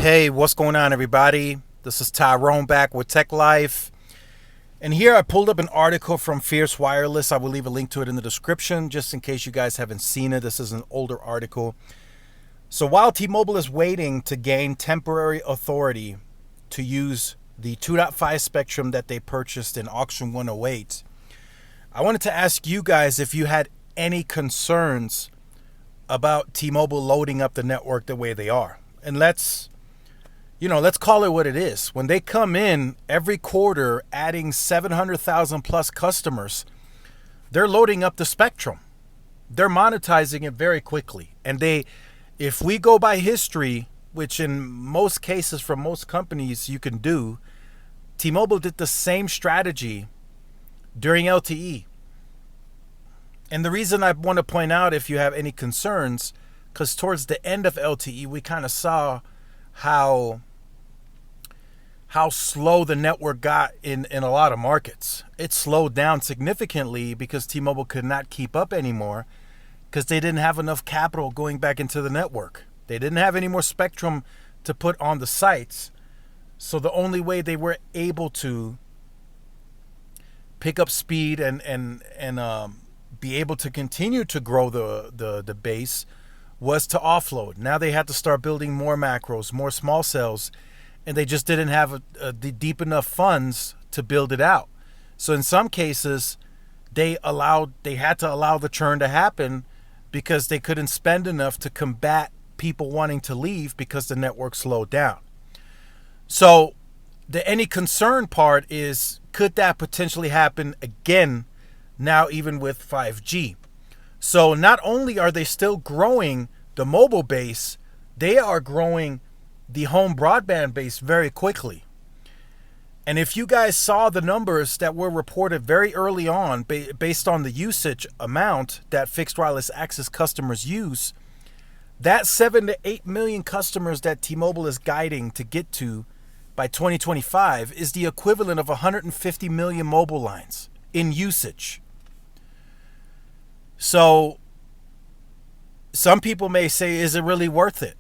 Hey, what's going on, everybody? This is Tyrone back with Tech Life. And here I pulled up an article from Fierce Wireless. I will leave a link to it in the description just in case you guys haven't seen it. This is an older article. So while T-Mobile is waiting to gain temporary authority to use the 2.5 spectrum that they purchased in Auction 108, I wanted to ask you guys if you had any concerns about T-Mobile loading up the network the way they are. And let's call it what it is. When they come in every quarter adding 700,000 plus customers, they're loading up the spectrum. They're monetizing it very quickly. And if we go by history, which in most cases from most companies you can do, T-Mobile did the same strategy during LTE. And the reason I want to point out, if you have any concerns, because towards the end of LTE, we kind of saw how slow the network got in a lot of markets. It slowed down significantly because T-Mobile could not keep up anymore because they didn't have enough capital going back into the network. They didn't have any more spectrum to put on the sites. So the only way they were able to pick up speed and be able to continue to grow the base was to offload. Now they had to start building more macros, more small cells, and they just didn't have the deep enough funds to build it out. So in some cases, they had to allow the churn to happen because they couldn't spend enough to combat people wanting to leave because the network slowed down. So the any concern part is, could that potentially happen again now, even with 5G? So not only are they still growing the mobile base, they are growing the home broadband base very quickly. And if you guys saw the numbers that were reported very early on based on the usage amount that fixed wireless access customers use, that 7 to 8 million customers that T-Mobile is guiding to get to by 2025 is the equivalent of 150 million mobile lines in usage. So some people may say, is it really worth it?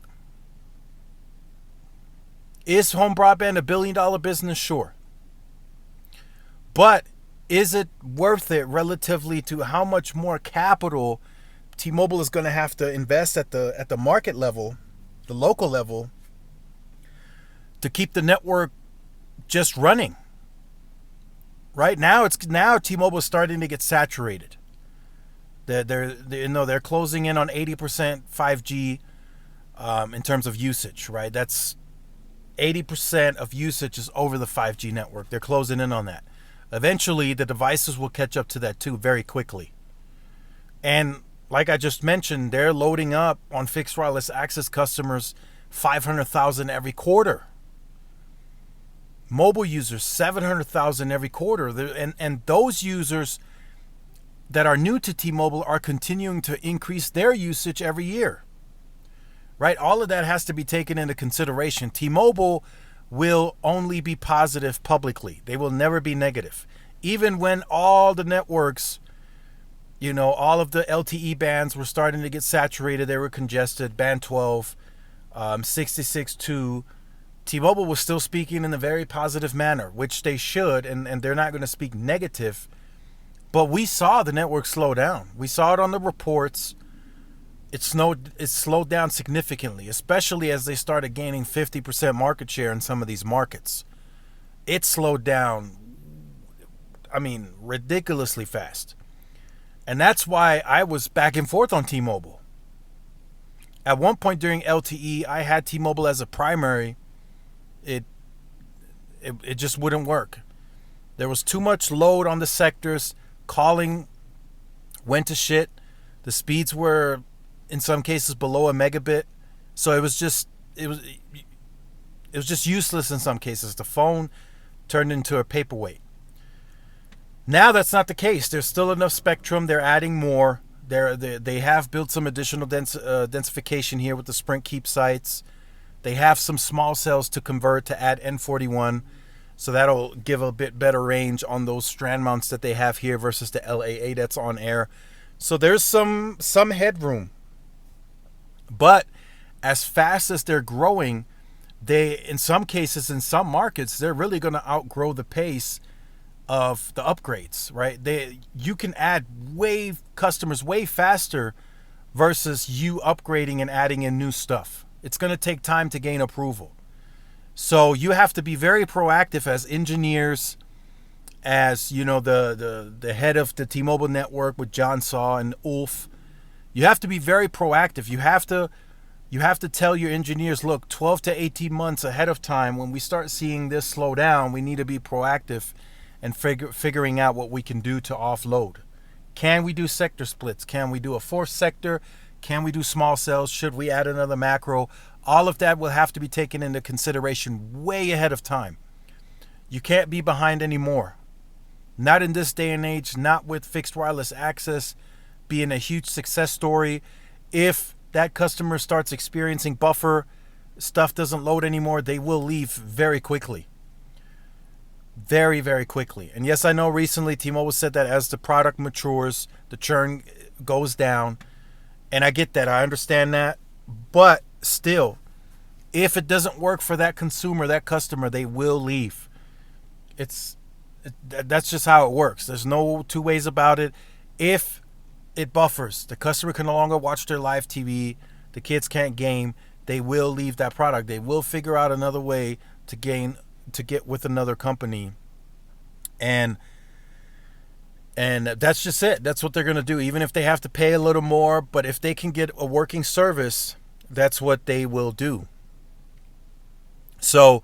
Is home broadband a billion-dollar business? Sure. But is it worth it relatively to how much more capital T-Mobile is going to have to invest at the market level, the local level, to keep the network just running? Right now, T-Mobile is starting to get saturated. They're closing in on 80% 5G in terms of usage, right? That's 80% of usage is over the 5G network. They're closing in on that. Eventually, the devices will catch up to that too very quickly. And like I just mentioned, they're loading up on fixed wireless access customers 500,000 every quarter. Mobile users, 700,000 every quarter. And those users that are new to T-Mobile are continuing to increase their usage every year. Right? All of that has to be taken into consideration. T-Mobile will only be positive publicly. They will never be negative. Even when all the networks, all of the LTE bands were starting to get saturated, they were congested, band 12, 66.2, T-Mobile was still speaking in a very positive manner, which they should, and they're not going to speak negative. But we saw the network slow down. We saw it on the reports. It slowed down significantly, especially as they started gaining 50% market share in some of these markets. It slowed down, ridiculously fast. And that's why I was back and forth on T-Mobile. At one point during LTE, I had T-Mobile as a primary. It just wouldn't work. There was too much load on the sectors. Calling went to shit. The speeds were in some cases below a megabit, so it was just useless in some cases. The phone turned into a paperweight. Now that's not the case. There's still enough spectrum. They're adding more. They have built some additional densification here with the Sprint Keep sites. They have some small cells to convert to add N41. So that'll give a bit better range on those strand mounts that they have here versus the LAA that's on air. So there's some headroom. But as fast as they're growing, they, in some cases, in some markets, they're really going to outgrow the pace of the upgrades, right? You can add way customers way faster versus you upgrading and adding in new stuff. It's going to take time to gain approval. So you have to be very proactive as engineers, as you know, the head of the T-Mobile network with John Saw and Ulf. You have to be very proactive. You have to tell your engineers, look, 12 to 18 months ahead of time, when we start seeing this slow down, we need to be proactive and figuring out what we can do to offload. Can we do sector splits? Can we do a fourth sector? Can we do small cells? Should we add another macro? All of that will have to be taken into consideration way ahead of time. You can't be behind anymore. Not in this day and age, not with fixed wireless access being a huge success story. If that customer starts experiencing buffer, stuff doesn't load anymore, they will leave very quickly. Very, very quickly. And yes, I know recently T-Mobile said that as the product matures, the churn goes down. And I get that. I understand that. But still, if it doesn't work for that consumer, that customer, they will leave. That's just how it works. There's no two ways about it. If it buffers, the customer can no longer watch their live TV, the kids can't game, they will leave that product. They will figure out another way to get with another company. And that's just it. That's what they're going to do, even if they have to pay a little more. But if they can get a working service, that's what they will do. So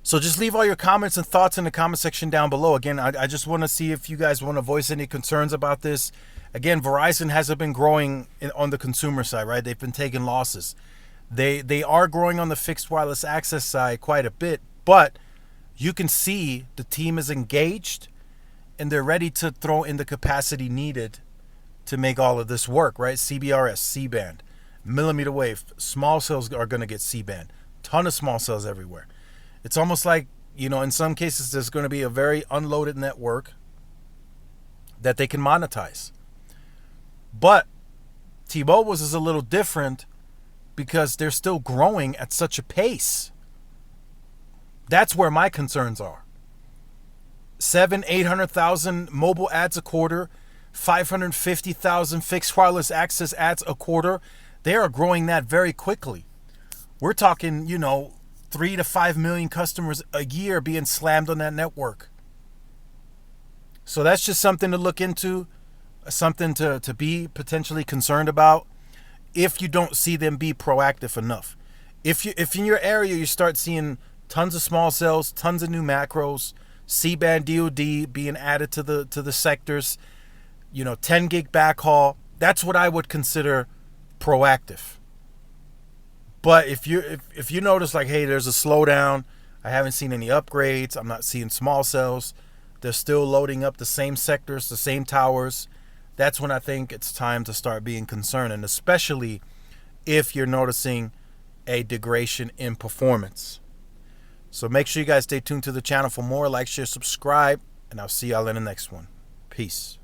just leave all your comments and thoughts in the comment section down below. Again, I just want to see if you guys want to voice any concerns about this. Again, Verizon hasn't been growing on the consumer side, right? They've been taking losses. They are growing on the fixed wireless access side quite a bit, but you can see the team is engaged and they're ready to throw in the capacity needed to make all of this work, right? CBRS, C-band, millimeter wave, small cells are going to get C-band, ton of small cells everywhere. It's almost like, you know, in some cases there's going to be a very unloaded network that they can monetize. But T-Mobile's is a little different because they're still growing at such a pace. That's where my concerns are. 800,000 mobile ads a quarter, 550,000 fixed wireless access ads a quarter. They are growing that very quickly. We're talking, 3 to 5 million customers a year being slammed on that network. So that's just something to look into, something to be potentially concerned about if you don't see them be proactive enough. If in your area you start seeing tons of small cells, tons of new macros, C-band DoD being added to the sectors, 10 gig backhaul, that's what I would consider proactive. But if you notice like, hey, there's a slowdown, I haven't seen any upgrades, I'm not seeing small cells, they're still loading up the same sectors, the same towers, that's when I think it's time to start being concerned, and especially if you're noticing a degradation in performance. So make sure you guys stay tuned to the channel for more. Like, share, subscribe, and I'll see y'all in the next one. Peace.